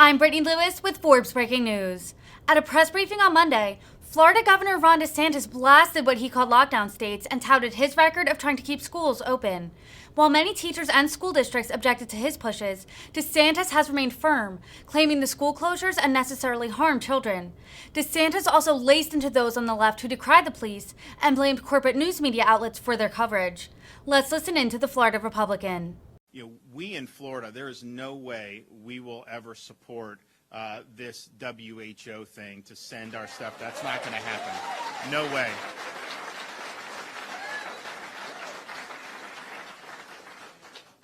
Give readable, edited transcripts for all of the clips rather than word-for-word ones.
I'm Brittany Lewis with Forbes Breaking News. At a press briefing on Monday, Florida Governor Ron Desantis blasted what he called lockdown states and touted his record of trying to keep schools open. While many teachers and school districts objected to his pushes, DeSantis has remained firm, claiming the school closures unnecessarily harm children. DeSantis also laced into those on the left who decried the police and blamed corporate news media outlets for their coverage. Let's listen in to the Florida Republican. We in Florida, there is no way we will ever support this WHO thing to send our stuff. That's not going to happen. No way.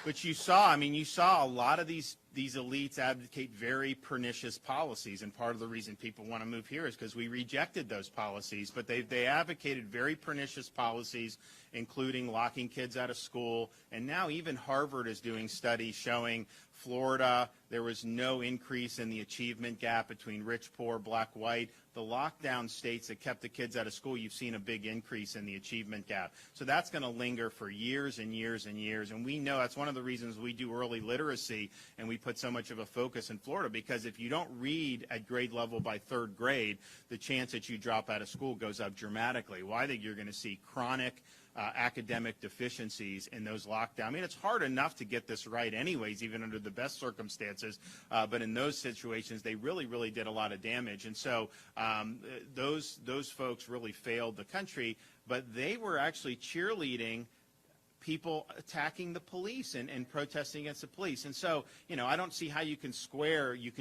But you saw a lot of these elites advocate very pernicious policies, and part of the reason people want to move here is because we rejected those policies. But they advocated very pernicious policies, including locking kids out of school, and now even Harvard is doing studies showing Florida, there was no increase in the achievement gap between rich, poor, black, white. The lockdown states that kept the kids out of school, you've seen a big increase in the achievement gap. So that's going to linger for years and years and years. And we know that's one of the reasons we do early literacy and we put so much of a focus in Florida, because if you don't read at grade level by third grade, the chance that you drop out of school goes up dramatically. Well, I think you're going to see chronic academic deficiencies in those lockdowns. I mean, it's hard enough to get this right anyways, even under the best circumstances, but in those situations, they really did a lot of damage. And so those folks really failed the country, but they were actually cheerleading people attacking the police and protesting against the police. And so, I don't see how you can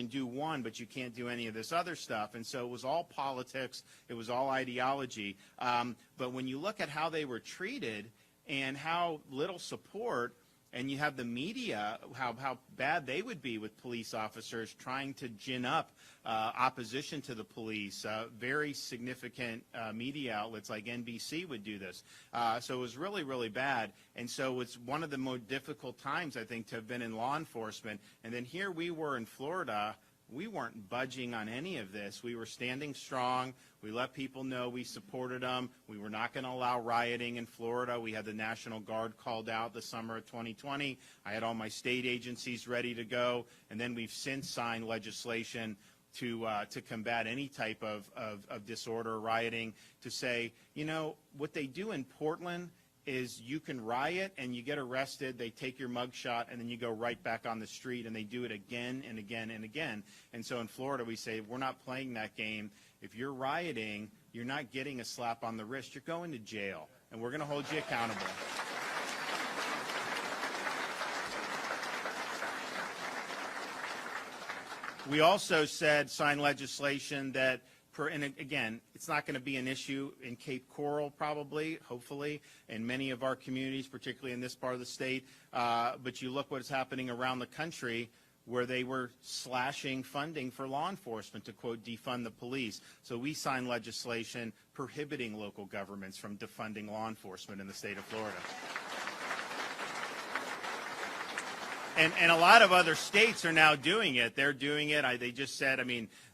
do one, but you can't do any of this other stuff. And so it was all politics. It was all ideology. But when you look at how they were treated and how little support, and you have the media, how bad they would be with police officers trying to gin up opposition to the police. Very significant media outlets like NBC would do this. So it was really bad. And so it's one of the more difficult times, I think, to have been in law enforcement. And then here we were in Florida. We weren't budging on any of this. We were standing strong. We let people know we supported them. We were not going to allow rioting in Florida. We had the National Guard called out the summer of 2020. I had all my state agencies ready to go. And then we've since signed legislation to combat any type of disorder or rioting, to say, what they do in Portland is you can riot and you get arrested, they take your mugshot, and then you go right back on the street, and they do it again and again and again. And so in Florida we say, we're not playing that game. If you're rioting, you're not getting a slap on the wrist, you're going to jail, and we're going to hold you accountable. We also signed legislation that, and again, it's not going to be an issue in Cape Coral probably, hopefully, in many of our communities, particularly in this part of the state. But you look what's happening around the country, where they were slashing funding for law enforcement to, quote, defund the police. So we signed legislation prohibiting local governments from defunding law enforcement in the state of Florida. And a lot of other states are now doing it. They're doing it. They just said,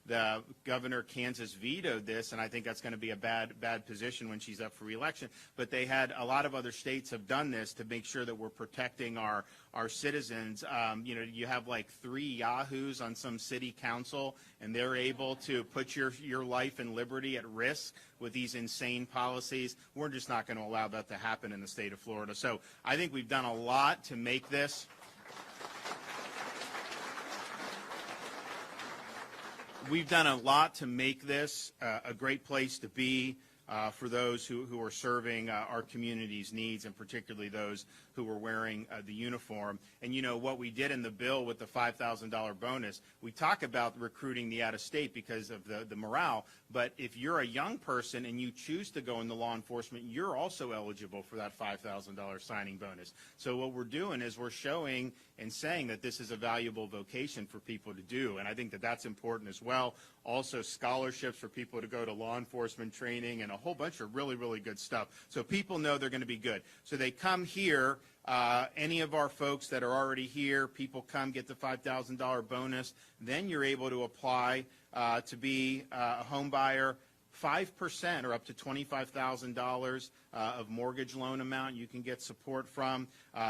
the governor of Kansas vetoed this, and I think that's going to be a bad position when she's up for re-election. But a lot of other states have done this to make sure that we're protecting our citizens. You have like 3 yahoos on some city council, and they're able to put your life and liberty at risk with these insane policies. We're just not going to allow that to happen in the state of Florida. So I think we've done a lot to make this a great place to be for those who are serving our community's needs, and particularly those who were wearing the uniform. And what we did in the bill with the $5,000 bonus, we talk about recruiting the out-of-state because of the morale, but if you're a young person and you choose to go into law enforcement, you're also eligible for that $5,000 signing bonus. So what we're doing is we're showing and saying that this is a valuable vocation for people to do, and I think that that's important as well. Also scholarships for people to go to law enforcement training and a whole bunch of really good stuff. So people know they're going to be good. So they come here. Any of our folks that are already here, people come, get the $5,000 bonus. Then you're able to apply to be a home buyer. 5% or up to $25,000 of mortgage loan amount you can get support from.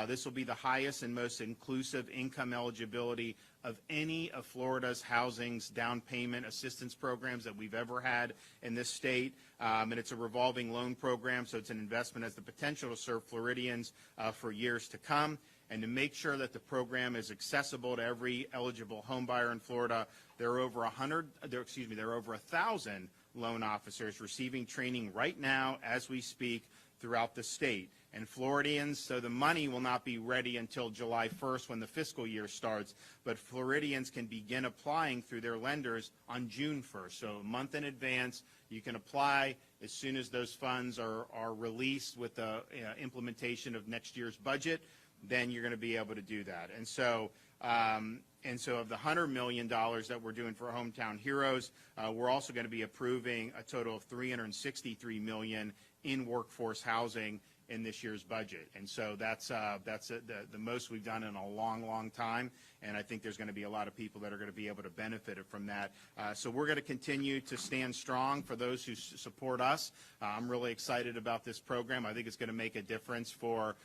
This will be the highest and most inclusive income eligibility of any of Florida's housing's down payment assistance programs that we've ever had in this state. And it's a revolving loan program, so it's an investment has the potential to serve Floridians for years to come. And to make sure that the program is accessible to every eligible home buyer in Florida, there are over 1,000 loan officers receiving training right now as we speak throughout the state. And Floridians, so the money will not be ready until July 1st when the fiscal year starts, but Floridians can begin applying through their lenders on June 1st. So a month in advance, you can apply as soon as those funds are released with the implementation of next year's budget. Then you're going to be able to do that. And so of the $100 million that we're doing for Hometown Heroes, we're also going to be approving a total of $363 million in workforce housing in this year's budget. And so that's the most we've done in a long, long time. And I think there's going to be a lot of people that are going to be able to benefit from that. So we're going to continue to stand strong for those who support us. I'm really excited about this program. I think it's going to make a difference for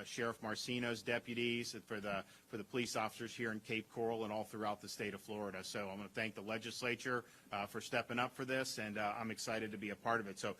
Sheriff Marcino's deputies, for the police officers here in Cape Coral and all throughout the state of Florida. So I'm going to thank the legislature for stepping up for this, and I'm excited to be a part of it. So